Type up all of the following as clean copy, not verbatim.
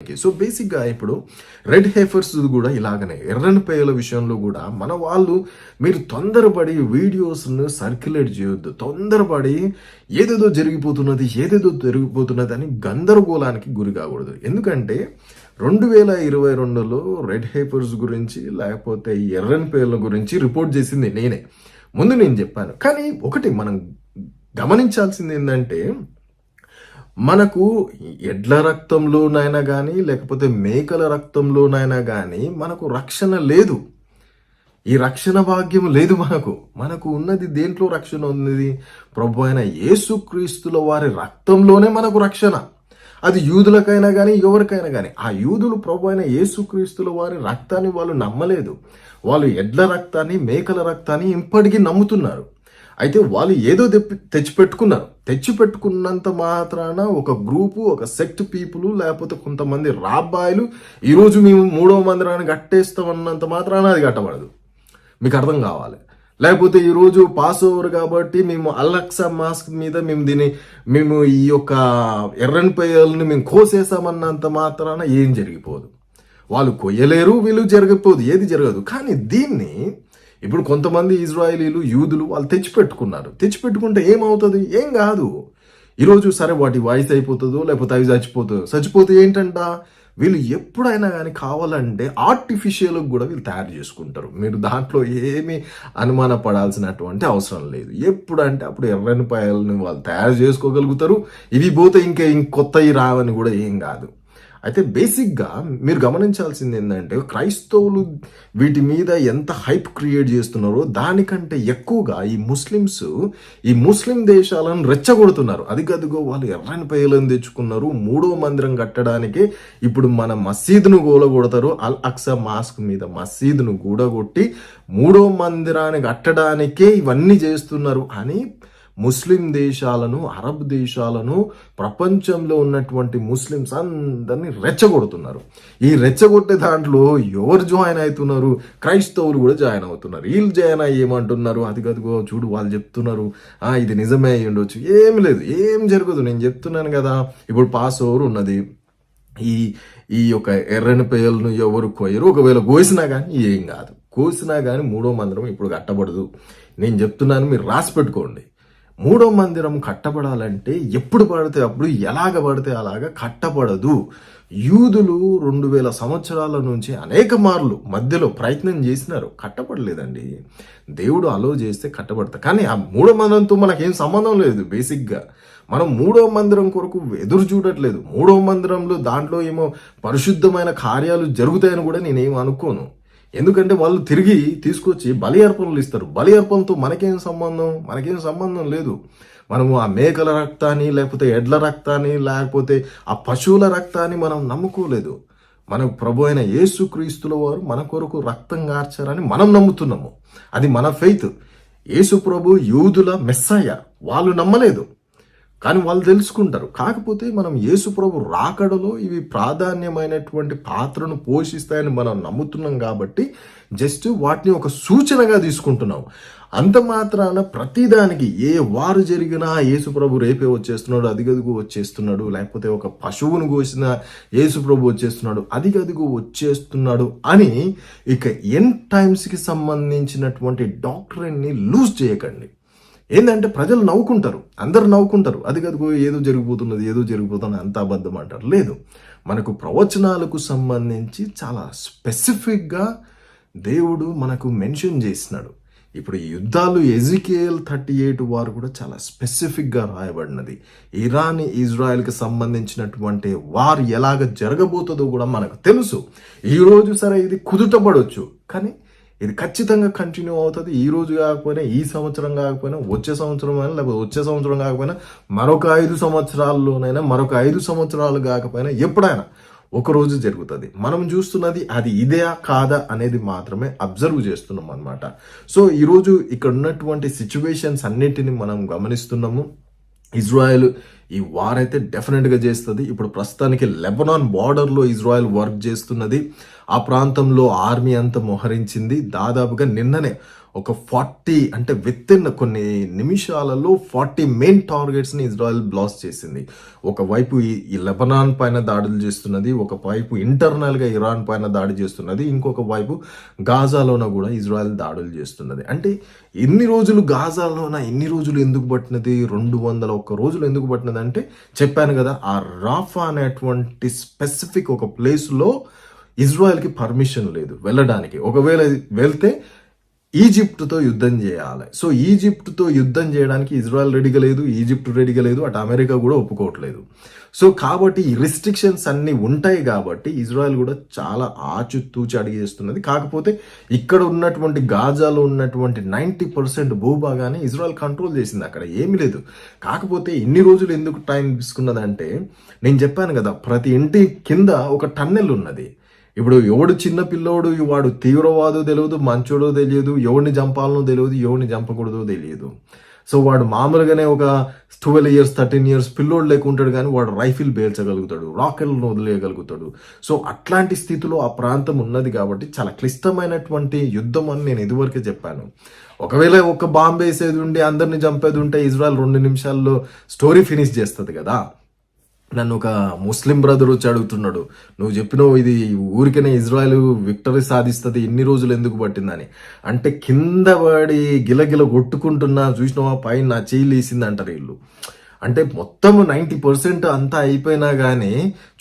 చేయడానికి. సో బేసిక్గా ఇప్పుడు రెడ్ హెఫర్స్ కూడా ఇలాగనే, ఎర్రని పేయల విషయంలో కూడా మన వాళ్ళు మీరు తొందరపడి వీడియోస్ను సర్క్యులేట్ చేయొద్దు. తొందరపడి ఏదేదో జరిగిపోతున్నది అని గందరగోళానికి గురి కాకూడదు. ఎందుకంటే 2022లో రెడ్ హెఫర్స్ గురించి లేకపోతే ఎర్రని పేర్ల గురించి రిపోర్ట్ చేసింది నేనే. ముందు నేను చెప్పాను. కానీ ఒకటి మనం గమనించాల్సింది ఏంటంటే, మనకు ఎడ్ల రక్తంలోనైనా కానీ లేకపోతే మేకల రక్తంలోనైనా కానీ మనకు రక్షణ లేదు. ఈ రక్షణ భాగ్యం లేదు. మనకు ఉన్నది దేంట్లో రక్షణ ఉన్నది? ప్రభు అయిన యేసుక్రీస్తుల వారి రక్తంలోనే మనకు రక్షణ. అది యూదులకైనా కానీ ఎవరికైనా కానీ. ఆ యూదులు ప్రభు అయిన యేసుక్రీస్తుల వారి రక్తాన్ని వాళ్ళు నమ్మలేదు. వాళ్ళు ఎడ్ల రక్తాన్ని, మేకల రక్తాన్ని ఇప్పటికీ నమ్ముతున్నారు. అయితే వాళ్ళు ఏదో తెచ్చిపెట్టుకున్నంత మాత్రాన ఒక గ్రూపు, ఒక సెక్ట్ పీపుల్ లేకపోతే కొంతమంది రాబ్బాయిలు ఈరోజు మేము 3వ మందిరాన్ని కట్టేస్తామన్నంత మాత్రాన అది కట్టబడదు. మీకు అర్థం కావాలి. లేకపోతే ఈరోజు పాస్ ఓవర్ కాబట్టి మేము అలెక్సా మాస్క్ మీద మేము ఈ యొక్క ఎర్రని పేయల్ని మేము కోసేసామన్నంత మాత్రాన ఏం జరిగిపోదు. వాళ్ళు కొయ్యలేరు, వీళ్ళు జరగకపోదు, ఏది జరగదు. కానీ దీన్ని ఇప్పుడు కొంతమంది ఇజ్రాయేలీలు, యూదులు వాళ్ళు తెచ్చిపెట్టుకుంటే ఏమవుతుంది? ఏం కాదు. ఈరోజు సరే వాటి వాయిస్ అయిపోతుందో లేకపోతే అవి చచ్చిపోతే ఏంటంట, వీళ్ళు ఎప్పుడైనా కానీ కావాలంటే ఆర్టిఫిషియల్ కూడా వీళ్ళు తయారు చేసుకుంటారు. మీరు దాంట్లో ఏమీ అనుమాన పడాల్సినటువంటి అవసరం లేదు. ఎప్పుడంటే అప్పుడు ఎర్రని పాయలను వాళ్ళు తయారు చేసుకోగలుగుతారు. ఇవి పోతే కొత్తవి రావని కూడా ఏం కాదు. అయితే బేసిక్గా మీరు గమనించాల్సింది ఏంటంటే, క్రైస్తవులు వీటి మీద ఎంత హైప్ క్రియేట్ చేస్తున్నారో దానికంటే ఎక్కువగా ఈ ముస్లిం దేశాలను రెచ్చగొడుతున్నారు. అదిగదిగో వాళ్ళు ఎర్రని పేయలను తెచ్చుకున్నారు, 3వ మందిరం కట్టడానికి ఇప్పుడు మన మసీదును కూలగొడతారు. అల్ అక్సా మాస్క్ మీద మసీదును కూడగొట్టి 3వ మందిరాన్ని కట్టడానికే ఇవన్నీ చేస్తున్నారు అని ముస్లిం దేశాలను, అరబ్ దేశాలను, ప్రపంచంలో ఉన్నటువంటి ముస్లిమ్స్ అందరినీ రెచ్చగొడుతున్నారు. ఈ రెచ్చగొట్టే దాంట్లో ఎవరు జాయిన్ అవుతున్నారు? క్రైస్తవులు కూడా జాయిన్ అవుతున్నారు. వీళ్ళు జాయిన్ అయ్యి ఏమంటున్నారు? అదిగదిగో చూడు వాళ్ళు చెప్తున్నారు, ఇది నిజమే అయ్యి ఉండొచ్చు. ఏం లేదు, ఏం జరగదు. నేను చెప్తున్నాను కదా, ఇప్పుడు పాస్ ఓవర్ ఉన్నది. ఈ యొక్క ఎర్రని పేయలను ఎవరు కోయరు. ఒకవేళ కోసినా కానీ ఏం కాదు. కోసినా కానీ 3వ మందిరం ఇప్పుడు కట్టబడదు. నేను చెప్తున్నాను, మీరు రాసి పెట్టుకోండి. 3వ మందిరం కట్టబడాలంటే ఎప్పుడు పడితే అప్పుడు, ఎలాగ పడితే అలాగా కట్టబడదు. యూదులు 2000 సంవత్సరాల నుంచి అనేక మార్లు మధ్యలో ప్రయత్నం చేసినారు, కట్టబడలేదండి. దేవుడు అలో చేస్తే కట్టబడతా. కానీ ఆ 3వ మందిరంతో మనకేం సంబంధం లేదు. బేసిక్గా మనం 3వ మందిరం కొరకు ఎదురు చూడట్లేదు. 3వ మందిరంలో దాంట్లో ఏమో పరిశుద్ధమైన కార్యాలు జరుగుతాయని కూడా నేనేం అనుకోను. ఎందుకంటే వాళ్ళు తిరిగి తీసుకొచ్చి బలి అర్పణలు ఇస్తారు. బలి అర్పణతో మనకేం సంబంధం లేదు. మనము ఆ మేకల రక్తాన్ని లేకపోతే ఎడ్ల రక్తాన్ని లేకపోతే ఆ పశువుల రక్తాన్ని మనం నమ్ముకోలేదు. మనకు ప్రభు అయిన యేసుక్రీస్తుల వారు మన కొరకు రక్తం గార్చారని మనం నమ్ముతున్నాము. అది మన ఫెయిత్. యేసు ప్రభు యూదుల మెస్సయ్య, వాళ్ళు నమ్మలేదు. కానీ వాళ్ళు తెలుసుకుంటారు. కాకపోతే మనం యేసు ప్రభు రాకడలో ఇవి ప్రాధాన్యమైనటువంటి పాత్రను పోషిస్తాయని మనం నమ్ముతున్నాం కాబట్టి జస్ట్ వాటిని ఒక సూచనగా తీసుకుంటున్నాం. అంత మాత్రాన ప్రతిదానికి ఏ వారు జరిగినా యేసు ప్రభు రేపే వచ్చేస్తున్నాడు, అదిగదిగో వచ్చేస్తున్నాడు, లేకపోతే ఒక పశువును కోసిన యేసు ప్రభు వచ్చేస్తున్నాడు, అదిగదిగో వచ్చేస్తున్నాడు అని ఇక ఎండ్ టైమ్స్కి సంబంధించినటువంటి డాక్టరీని లూజ్ చేయకండి. ఏంటంటే ప్రజలు నవ్వుకుంటారు, అందరు నవ్వుకుంటారు. అదిగదిగో ఏదో జరిగిపోతున్నది అంత అబద్ధం అంటారు. లేదు, మనకు ప్రవచనాలకు సంబంధించి చాలా స్పెసిఫిక్గా దేవుడు మనకు మెన్షన్ చేసినాడు. ఇప్పుడు ఈ యుద్ధాలు ఎజికేల్ 38 వారు కూడా చాలా స్పెసిఫిక్గా రాయబడినది. ఇరాన్ ఇజ్రాయెల్కి సంబంధించినటువంటి వారు ఎలాగ జరగబోతుందో కూడా మనకు తెలుసు. ఈరోజు సరే ఇది కుదుటపడవచ్చు, కానీ ఇది ఖచ్చితంగా కంటిన్యూ అవుతుంది. ఈ రోజు కాకపోయినా, ఈ సంవత్సరం కాకపోయినా, వచ్చే సంవత్సరం అయినా, లేకపోతే వచ్చే సంవత్సరం కాకపోయినా, మరొక 5 సంవత్సరాల్లోనైనా, మరొక 5 సంవత్సరాలు కాకపోయినా ఎప్పుడైనా ఒకరోజు జరుగుతుంది. మనం చూస్తున్నది అది ఇదే కాదా అనేది మాత్రమే అబ్జర్వ్ చేస్తున్నాం అన్నమాట. సో ఈరోజు ఇక్కడ ఉన్నటువంటి సిచ్యువేషన్స్ అన్నిటిని మనం గమనిస్తున్నాము. ఇజ్రాయెల్ ఈ వార్ అయితే డెఫినెట్గా చేస్తుంది. ఇప్పుడు ప్రస్తుతానికి లెబనాన్ బార్డర్లో ఇజ్రాయెల్ వర్క్ చేస్తున్నది. ఆ ప్రాంతంలో ఆర్మీ అంతా మోహరించింది. దాదాపుగా నిన్ననే ఒక 40 అంటే విత్ ఇన్ కొన్ని నిమిషాలలో 40 మెయిన్ టార్గెట్స్ని ఇజ్రాయెల్ బ్లాస్ట్ చేసింది. ఒకవైపు ఈ లెబనాన్ పైన దాడులు చేస్తున్నది, ఒకవైపు ఇంటర్నల్గా ఇరాన్ పైన దాడి చేస్తున్నది, ఇంకొక వైపు గాజాలోన కూడా ఇజ్రాయెల్ దాడులు చేస్తున్నది. అంటే ఎన్ని రోజులు గాజాలోన ఎన్ని రోజులు ఎందుకు పట్టినది, 201 రోజులు ఎందుకు పట్టినది అంటే చెప్పాను కదా, ఆ రాఫా అనేటువంటి స్పెసిఫిక్ ఒక ప్లేస్లో ఇజ్రాయెల్కి పర్మిషన్ లేదు వెళ్ళడానికి. ఒకవేళ వెళ్తే ఈజిప్ట్తో యుద్ధం చేయాలి. సో ఈజిప్ట్తో యుద్ధం చేయడానికి ఇజ్రాయెల్ రెడీగా లేదు, ఈజిప్ట్ రెడీగా లేదు, అటు అమెరికా కూడా ఒప్పుకోవట్లేదు. సో కాబట్టి ఈ రిస్ట్రిక్షన్స్ అన్నీ ఉంటాయి కాబట్టి ఇజ్రాయెల్ కూడా చాలా ఆచితూచి అడిగేస్తున్నది. కాకపోతే ఇక్కడ ఉన్నటువంటి గాజాలో ఉన్నటువంటి 90% భూభాగాన్ని ఇజ్రాయెల్ కంట్రోల్ చేసింది, అక్కడ ఏమీ లేదు. కాకపోతే ఇన్ని రోజులు ఎందుకు టైం తీసుకున్నదంటే నేను చెప్పాను కదా, ప్రతి ఇంటి కింద ఒక టన్నెల్ ఉన్నది. ఇప్పుడు ఎవడు చిన్న పిల్లోడు, వాడు తీవ్రవాదో తెలియదు, మంచోడో తెలియదు, ఎవడిని చంపాలనో తెలియదు, ఎవడిని చంపకూడదో తెలియదు. సో వాడు మామూలుగానే ఒక 12 years 13 years పిల్లోడు లేకుంటాడు, కానీ వాడు రైఫిల్ పేల్చగలుగుతాడు, రాకెట్లను వదిలేయగలుగుతాడు. సో అట్లాంటి స్థితిలో ఆ ప్రాంతం ఉన్నది కాబట్టి చాలా క్లిష్టమైనటువంటి యుద్ధం అని నేను ఇదివరకే చెప్పాను. ఒకవేళ ఒక బాంబు వేసేది ఉండి అందరిని చంపేది ఉంటే ఇజ్రాయెల్ 2 నిమిషాల్లో స్టోరీ ఫినిష్ చేస్తుంది కదా. నన్ను ఒక ముస్లిం బ్రదర్ వచ్చి అడుగుతున్నాడు, నువ్వు చెప్పినావు ఇది ఊరికనే ఇజ్రాయెల్ విక్టరీ సాధిస్తుంది, ఇన్ని రోజులు ఎందుకు పట్టిందని. అంటే కింద పడి గిలగిల కొట్టుకుంటున్నా చూసినావా, పైన నా చేయి లేసింది అంటారు వీళ్ళు. అంటే మొత్తం 90% అంతా అయిపోయినా కానీ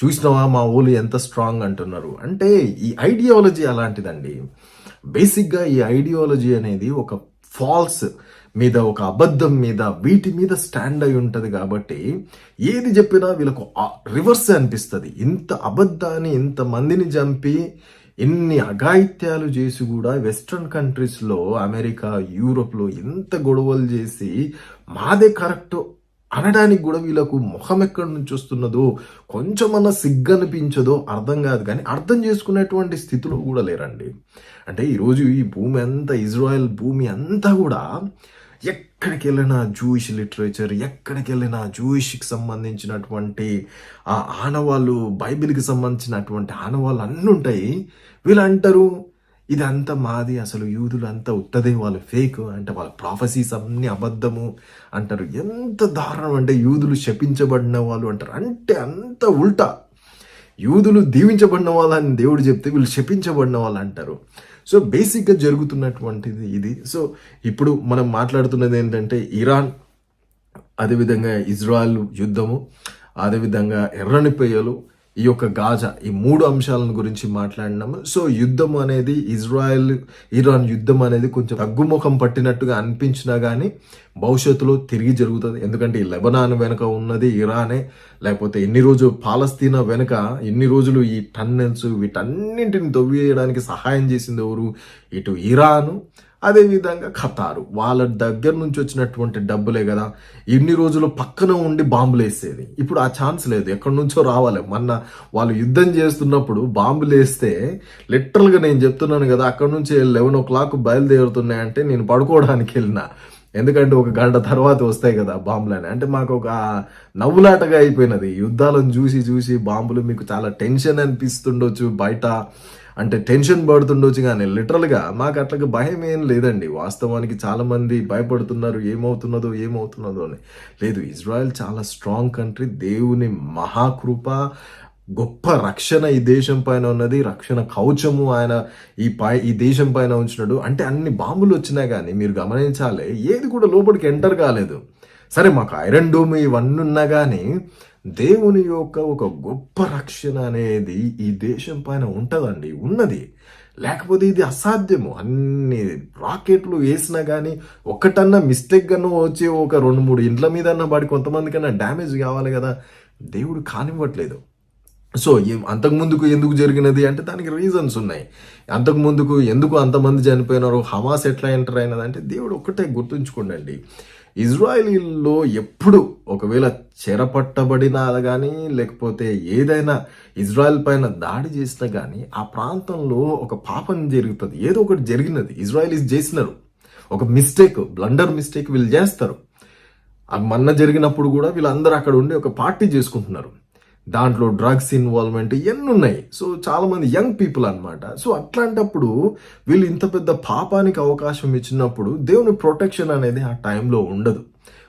చూసినావా మా ఊళ్ళు ఎంత స్ట్రాంగ్ అంటున్నారు. అంటే ఈ ఐడియాలజీ అలాంటిదండి. బేసిక్గా ఈ ఐడియాలజీ అనేది ఒక ఫాల్స్ మీద, ఒక అబద్ధం మీద, వీటి మీద స్టాండ్ అయి ఉంటుంది కాబట్టి ఏది చెప్పినా వీళ్ళకు రివర్స్ అనిపిస్తుంది. ఇంత అబద్ధాన్ని, ఇంత మందిని చంపి, ఎన్ని అఘాయిత్యాలు చేసి కూడా వెస్ట్రన్ కంట్రీస్లో, అమెరికా, యూరోప్లో ఎంత గొడవలు చేసి మాదే కరెక్ట్ అనడానికి కూడా వీళ్ళకు ముఖం ఎక్కడి నుంచి వస్తున్నదో, కొంచెమన్నా సిగ్గనిపించదో అర్థం కాదు. కానీ అర్థం చేసుకునేటువంటి స్థితిలో కూడా లేరండి. అంటే ఈరోజు ఈ భూమి అంతా, ఇజ్రాయెల్ భూమి అంతా కూడా ఎక్కడికి వెళ్ళినా జూయిష్ లిటరేచర్, ఎక్కడికి వెళ్ళినా జూయిష్కి సంబంధించినటువంటి ఆ ఆనవాళ్ళు, బైబిల్కి సంబంధించినటువంటి ఆనవాళ్ళు అన్నీ ఉంటాయి. వీళ్ళు అంటారు ఇదంతా మాది, అసలు యూదులు అంతా ఉత్తదే, వాళ్ళు ఫేక్ అంటే వాళ్ళ ప్రాఫెసీస్ అన్నీ అబద్ధము అంటారు. ఎంత దారుణం అంటే యూదులు శపించబడిన వాళ్ళు అంటారు. అంటే అంత ఉల్టా, యూదులు దీవించబడిన వాళ్ళని దేవుడు చెప్తే వీళ్ళు శపించబడిన వాళ్ళు అంటారు. సో బేసిక్గా జరుగుతున్నటువంటిది ఇది. సో ఇప్పుడు మనం మాట్లాడుతున్నది ఏంటంటే ఇరాన్, అదేవిధంగా ఇజ్రాయెల్ యుద్ధము, అదేవిధంగా ఎర్రనిపేయలు, ఈ యొక్క గాజా, ఈ 3 అంశాలను గురించి మాట్లాడినాము. సో యుద్ధం అనేది, ఇరాన్ యుద్ధం అనేది కొంచెం తగ్గుముఖం పట్టినట్టుగా అనిపించినా కానీ భవిష్యత్తులో తిరిగి జరుగుతుంది. ఎందుకంటే ఈ లెబనాన్ వెనుక ఉన్నది ఇరానే, లేకపోతే ఎన్ని రోజులు పాలస్తీనా వెనుక ఎన్ని రోజులు ఈ టన్నెల్స్ వీటన్నింటిని తవ్వేయడానికి సహాయం చేసింది ఎవరు, ఇటు ఇరాను, అదేవిధంగా ఖతారు. వాళ్ళ దగ్గర నుంచి వచ్చినటువంటి డబ్బులే కదా ఇన్ని రోజులు పక్కన ఉండి బాంబులు వేసేది. ఇప్పుడు ఆ ఛాన్స్ లేదు, ఎక్కడి నుంచో రావాలి. మొన్న వాళ్ళు యుద్ధం చేస్తున్నప్పుడు బాంబులు వేస్తే లిటరల్గా నేను చెప్తున్నాను కదా, అక్కడ నుంచి 11 o'clock బయలుదేరుతున్నాయంటే నేను పడుకోవడానికి వెళ్ళిన. ఎందుకంటే 1 గంట తర్వాత వస్తాయి కదా బాంబులని. అంటే మాకు ఒక నవ్వులాటగా అయిపోయినది యుద్ధాలను చూసి చూసి. బాంబులు మీకు చాలా టెన్షన్ అనిపిస్తుండొచ్చు బయట, అంటే టెన్షన్ పడుతుండొచ్చు, కానీ లిటరల్గా మాకు అట్లా భయం ఏం లేదండి. వాస్తవానికి చాలామంది భయపడుతున్నారు ఏమవుతున్నదో అని. లేదు, ఇజ్రాయెల్ చాలా స్ట్రాంగ్ కంట్రీ, దేవుని మహాకృప, గొప్ప రక్షణ ఈ దేశం పైన ఉన్నది, రక్షణ కవచము ఆయన ఈ దేశం పైన ఉంచినాడు. అంటే అన్ని బాంబులు వచ్చినా కానీ మీరు గమనించాలి, ఏది కూడా లోపలికి ఎంటర్ కాలేదు. సరే మాకు ఐరన్ డోమ్ ఇవన్నీ ఉన్నా కానీ దేవుని యొక్క ఒక గొప్ప రక్షణ అనేది ఈ దేశం పైన ఉంటుందండి, ఉన్నది. లేకపోతే ఇది అసాధ్యము. అన్ని రాకెట్లు వేసినా కానీ ఒక్కటన్నా మిస్టేక్ గాను వచ్చి ఒక 2-3 ఇండ్ల మీద పడి కొంతమందికన్నా డ్యామేజ్ కావాలి కదా, దేవుడు కానివ్వట్లేదు. సో అంతకుముందుకు ఎందుకు జరిగినది అంటే దానికి రీజన్స్ ఉన్నాయి. అంతకుముందుకు ఎందుకు అంతమంది చనిపోయినారు, హమాస్ ఎట్లా ఎంటర్ అయినది అంటే దేవుడు ఒక్కటే గుర్తుంచుకోండి, ఇజ్రాయిలీలో ఎప్పుడు ఒకవేళ చెరపట్టబడినా కానీ లేకపోతే ఏదైనా ఇజ్రాయెల్ పైన దాడి చేసినా కానీ ఆ ప్రాంతంలో ఒక పాపం జరుగుతుంది, ఏదో ఒకటి జరిగినది. ఇజ్రాయలీస్ చేసినారు ఒక మిస్టేక్, బ్లండర్ మిస్టేక్ వీళ్ళు చేస్తారు. మొన్న జరిగినప్పుడు కూడా వీళ్ళందరూ అక్కడ ఉండి ఒక పార్టీ చేసుకుంటున్నారు. దాంట్లో డ్రగ్స్ ఇన్వాల్వ్మెంట్ ఇవన్నీ ఉన్నాయి. సో చాలా మంది యంగ్ పీపుల్ అన్నమాట. సో అట్లాంటప్పుడు వీళ్ళు ఇంత పెద్ద పాపానికి అవకాశం ఇచ్చినప్పుడు దేవుని ప్రొటెక్షన్ అనేది ఆ టైంలో ఉండదు.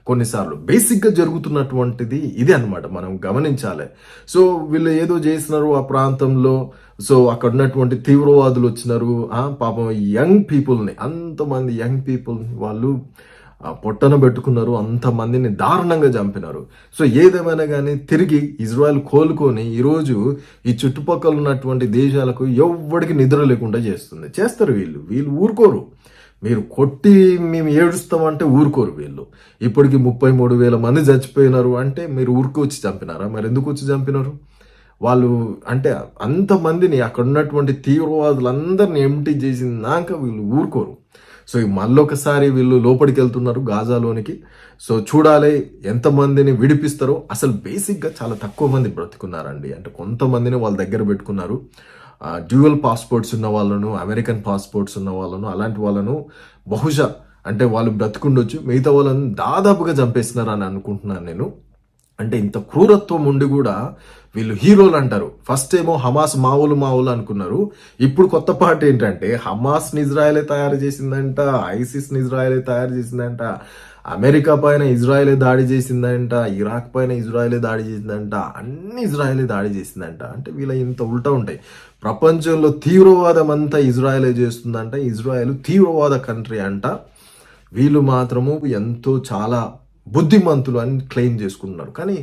కొన్నిసార్లు బేసిక్గా జరుగుతున్నటువంటిది ఇదే అన్నమాట, మనం గమనించాలి. సో వీళ్ళు ఏదో చేసినారు ఆ ప్రాంతంలో, సో అక్కడ ఉన్నటువంటి తీవ్రవాదులు వచ్చినారు, పాపం యంగ్ పీపుల్ని, అంతమంది యంగ్ పీపుల్ వాళ్ళు పొట్టన పెట్టుకున్నారు, అంతమందిని దారుణంగా చంపినారు. సో ఏదేమైనా కానీ తిరిగి ఇజ్రాయెల్ కోలుకొని ఈరోజు ఈ చుట్టుపక్కల ఉన్నటువంటి దేశాలకు ఎవ్వడికి నిద్ర లేకుండా చేస్తారు. వీళ్ళు ఊరుకోరు. మీరు కొట్టి మేము ఏడుస్తామంటే ఊరుకోరు వీళ్ళు. ఇప్పటికి 33,000 మంది చచ్చిపోయినారు అంటే మీరు ఊరికి వచ్చి చంపినారా? మరి ఎందుకు వచ్చి చంపినారు? వాళ్ళు అంటే అంతమందిని అక్కడ ఉన్నటువంటి తీవ్రవాదులందరినీ ఎంటీ చేసినాక వీళ్ళు ఊరుకోరు. సో మళ్ళొకసారి వీళ్ళు లోపలికి వెళ్తున్నారు గాజాలోనికి. సో చూడాలి ఎంతమందిని విడిపిస్తారో. అసలు బేసిక్గా చాలా తక్కువ మంది బ్రతుకున్నారండి. అంటే కొంతమందిని వాళ్ళ దగ్గర పెట్టుకున్నారు. డ్యూయల్ పాస్పోర్ట్స్ ఉన్న వాళ్ళను, అమెరికన్ పాస్పోర్ట్స్ ఉన్న వాళ్ళను, అలాంటి వాళ్ళను బహుశా అంటే వాళ్ళు బ్రతుకుండొచ్చు, మిగతా వాళ్ళని దాదాపుగా చంపేస్తున్నారు అని అనుకుంటున్నాను నేను. అంటే ఇంత క్రూరత్వం ఉండి కూడా వీళ్ళు హీరోలు అంటారు. ఫస్ట్ ఏమో హమాస్ మావులు అనుకున్నారు. ఇప్పుడు కొత్త పార్టీ ఏంటంటే హమాస్ని ఇజ్రాయెలే తయారు చేసిందంట, ఐసిస్ని ఇజ్రాయెలే తయారు చేసిందంట, అమెరికా పైన ఇజ్రాయెలే దాడి చేసిందంట, ఇరాక్ పైన ఇజ్రాయెలే దాడి చేసిందంట, అన్ని ఇజ్రాయెలే దాడి చేసిందంట. అంటే వీళ్ళ ఇంత ఉల్టా ఉంటాయి. ప్రపంచంలో తీవ్రవాదం అంతా ఇజ్రాయెలే చేస్తుందంట. ఇజ్రాయెల్ తీవ్రవాద కంట్రీ అంట. వీళ్ళు మాత్రము ఎంతో చాలా బుద్ధిమంతులు అని క్లెయిమ్ చేసుకుంటున్నారు. కానీ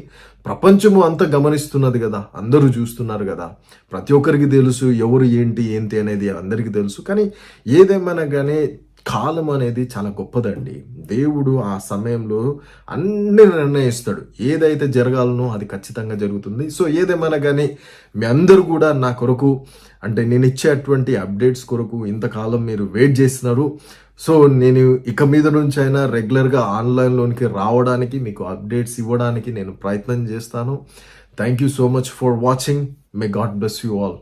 ప్రపంచము అంతా గమనిస్తున్నది కదా, అందరూ చూస్తున్నారు కదా, ప్రతి ఒక్కరికి తెలుసు ఎవరు ఏంటి అనేది అందరికీ తెలుసు. కానీ ఏదేమైనా కానీ కాలం అనేది చాలా గొప్పదండి. దేవుడు ఆ సమయంలో అన్ని నిర్ణయిస్తాడు. ఏదైతే జరగాలనో అది ఖచ్చితంగా జరుగుతుంది. సో ఏదేమైనా కానీ మీ అందరూ కూడా నా కొరకు అంటే నేను ఇచ్చేటువంటి అప్డేట్స్ కొరకు ఇంతకాలం మీరు వెయిట్ చేస్తున్నారు. సో నేను ఇక మీద నుంచి అయినా రెగ్యులర్గా ఆన్లైన్లోనికి రావడానికి, మీకు అప్డేట్స్ ఇవ్వడానికి నేను ప్రయత్నం చేస్తాను. Thank you so much for watching. May God bless you all.